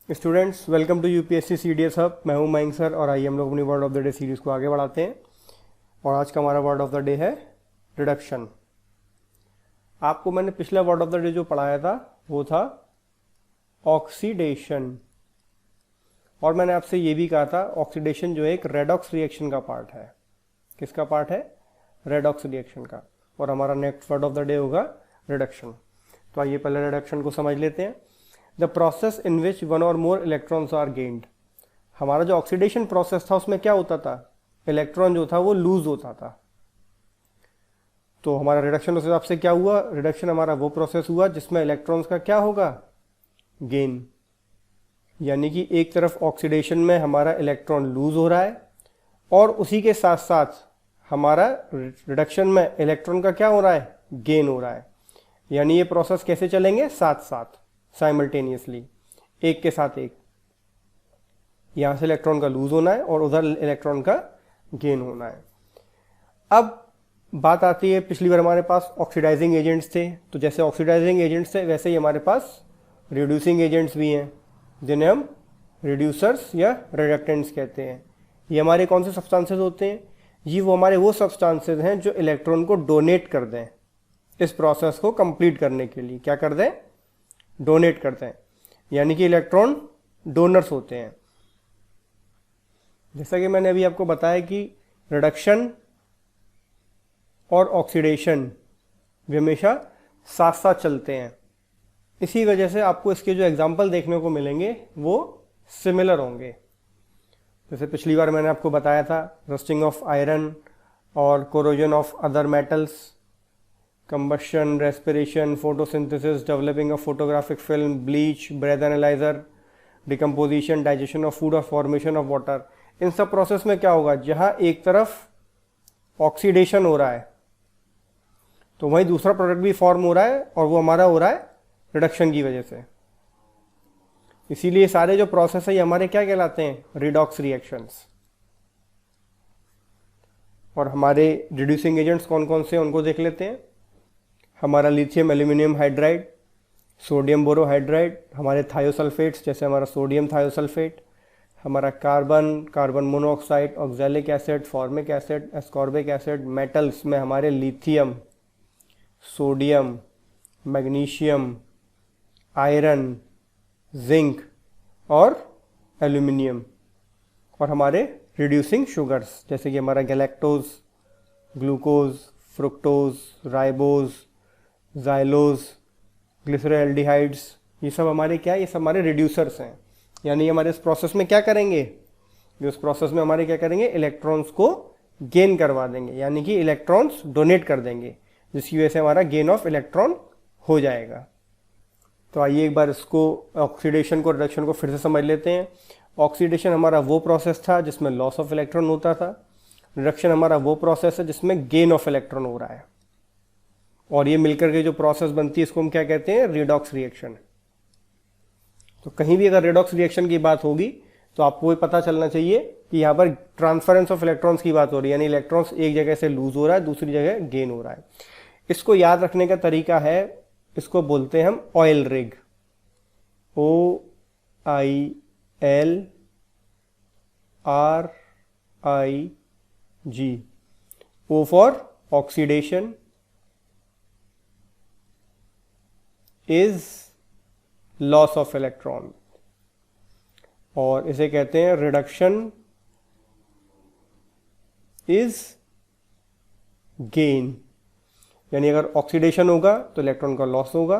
Students welcome to UPSC CDS hub. मैं हूं Mayank sir और आइए हम लोग अपनी word of the day series को आगे बढ़ाते हैं। और आज का हमारा वर्ड ऑफ द डे है रिडक्शन। आपको मैंने पिछला वर्ड ऑफ द डे जो पढ़ाया था वो था ऑक्सीडेशन, और मैंने आपसे ये भी कहा था ऑक्सीडेशन जो एक रेडॉक्स रिएक्शन का पार्ट है। किसका पार्ट है? रेडॉक्स रिएक्शन का। और हमारा next word of the day होगा रिडक्शन। तो आइए पहले रिडक्शन को समझ लेते हैं। The process in which one और मोर इलेक्ट्रॉन्स आर गेन्ड। हमारा जो ऑक्सीडेशन प्रोसेस था उसमें क्या होता था? इलेक्ट्रॉन जो था वो लूज होता था। तो हमारा रिडक्शन उस हिसाब से क्या हुआ? रिडक्शन हमारा वो प्रोसेस हुआ जिसमें इलेक्ट्रॉन्स का क्या होगा? गेन। यानी कि एक तरफ ऑक्सीडेशन में हमारा इलेक्ट्रॉन लूज हो रहा है और उसी के साथ साथ हमारा रिडक्शन में इलेक्ट्रॉन का क्या हो रहा है? गेन हो रहा है। यानी ये प्रोसेस कैसे चलेंगे? साथ साथ, साइमल्टेनियसली, एक के साथ एक। यहां से इलेक्ट्रॉन का लूज होना है और उधर इलेक्ट्रॉन का गेन होना है। अब बात आती है, पिछली बार हमारे पास ऑक्सीडाइजिंग एजेंट्स थे, तो जैसे ऑक्सीडाइजिंग एजेंट्स थे वैसे ही हमारे पास रिड्यूसिंग एजेंट्स भी हैं जिन्हें हम रिड्यूसर्स या रिडक्टेंट्स कहते हैं। ये हमारे कौन से सब्सटेंसेस होते हैं? ये हमारे वो सब्सटेंसेस हैं जो इलेक्ट्रॉन को डोनेट कर दें इस प्रोसेस को कंप्लीट करने के लिए। क्या कर दें? डोनेट करते हैं। यानी कि इलेक्ट्रॉन डोनर्स होते हैं। जैसा कि मैंने अभी आपको बताया कि रिडक्शन और ऑक्सीडेशन वे हमेशा साथ साथ चलते हैं। इसी वजह से आपको इसके जो एग्जाम्पल देखने को मिलेंगे वो सिमिलर होंगे। जैसे पिछली बार मैंने आपको बताया था रस्टिंग ऑफ आयरन और corrosion of other metals, combustion, respiration, photosynthesis, developing a photographic film, bleach, breath analyzer, decomposition, digestion of food और formation of water। इन सब प्रोसेस में क्या होगा? जहां एक तरफ ऑक्सीडेशन हो रहा है तो वहीं दूसरा प्रोडक्ट भी फॉर्म हो रहा है और वो हमारा हो रहा है रिडक्शन की वजह से। इसीलिए सारे जो प्रोसेस है ये हमारे क्या कहलाते हैं? Redox reactions. और हमारे रिड्यूसिंग एजेंट्स कौन कौन से हैं उनको देख लेते हैं। हमारा lithium aluminium hydride, sodium borohydride, हमारे थायोसल्फेट्स जैसे हमारा सोडियम थायोसल्फेट, हमारा carbon monoxide, oxalic acid, formic acid, ascorbic acid. Metals में हमारे lithium, sodium, magnesium, iron, zinc और एल्यूमिनियम। और हमारे रिड्यूसिंग शुगर्स जैसे कि हमारा गैलेक्टोज, ग्लूकोज, फ्रुक्टोज, राइबोज, ज़ाइलोज, ग्लिसरॉल्डिहाइड्स, ये सब हमारे क्या है? ये सब हमारे रिड्यूसर्स हैं। यानी हमारे इस प्रोसेस में क्या करेंगे? इस प्रोसेस में हमारे क्या करेंगे? इलेक्ट्रॉन्स को गेन करवा देंगे, यानी कि इलेक्ट्रॉन्स डोनेट कर देंगे, जिसकी वजह से हमारा गेन ऑफ इलेक्ट्रॉन हो जाएगा। तो आइए एक बार इसको, ऑक्सीडेशन को, रिडक्शन को फिर से समझ लेते हैं। ऑक्सीडेशन हमारा वो प्रोसेस था जिसमें लॉस ऑफ इलेक्ट्रॉन होता था। रिडक्शन हमारा वो प्रोसेस है जिसमें गेन ऑफ इलेक्ट्रॉन हो रहा है। और ये मिलकर के जो प्रोसेस बनती है इसको हम क्या कहते हैं? Redox reaction. तो कहीं भी अगर रिडॉक्स रिएक्शन की बात होगी तो आपको ये पता चलना चाहिए कि यहाँ पर ट्रांसफरेंस ऑफ इलेक्ट्रॉन्स की बात हो रही है, यानी इलेक्ट्रॉन्स एक जगह से लूज हो रहा है, दूसरी जगह गेन हो रहा है। इसको याद रखने का तरीका है, इसको बोलते हैं हम oil rig. OILRIG। O for oxidation, is loss of electron, और इसे कहते हैं रिडक्शन इज गेन। यानी अगर ऑक्सीडेशन होगा तो इलेक्ट्रॉन का लॉस होगा,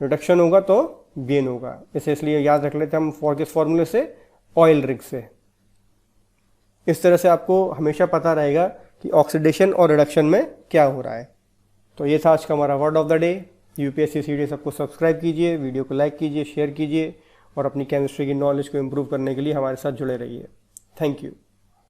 रिडक्शन होगा तो गेन होगा। इसे इसलिए याद रख लेते हैं हम किस फॉर्मूले से? ऑयल रिग से। इस तरह से आपको हमेशा पता रहेगा कि ऑक्सीडेशन और रिडक्शन में क्या हो रहा है। तो ये था आज का हमारा word of the day. UPSC CDS सबको सब्सक्राइब कीजिए, वीडियो को लाइक कीजिए, शेयर कीजिए और अपनी केमिस्ट्री की नॉलेज को इम्प्रूव करने के लिए हमारे साथ जुड़े रहिए। Thank you.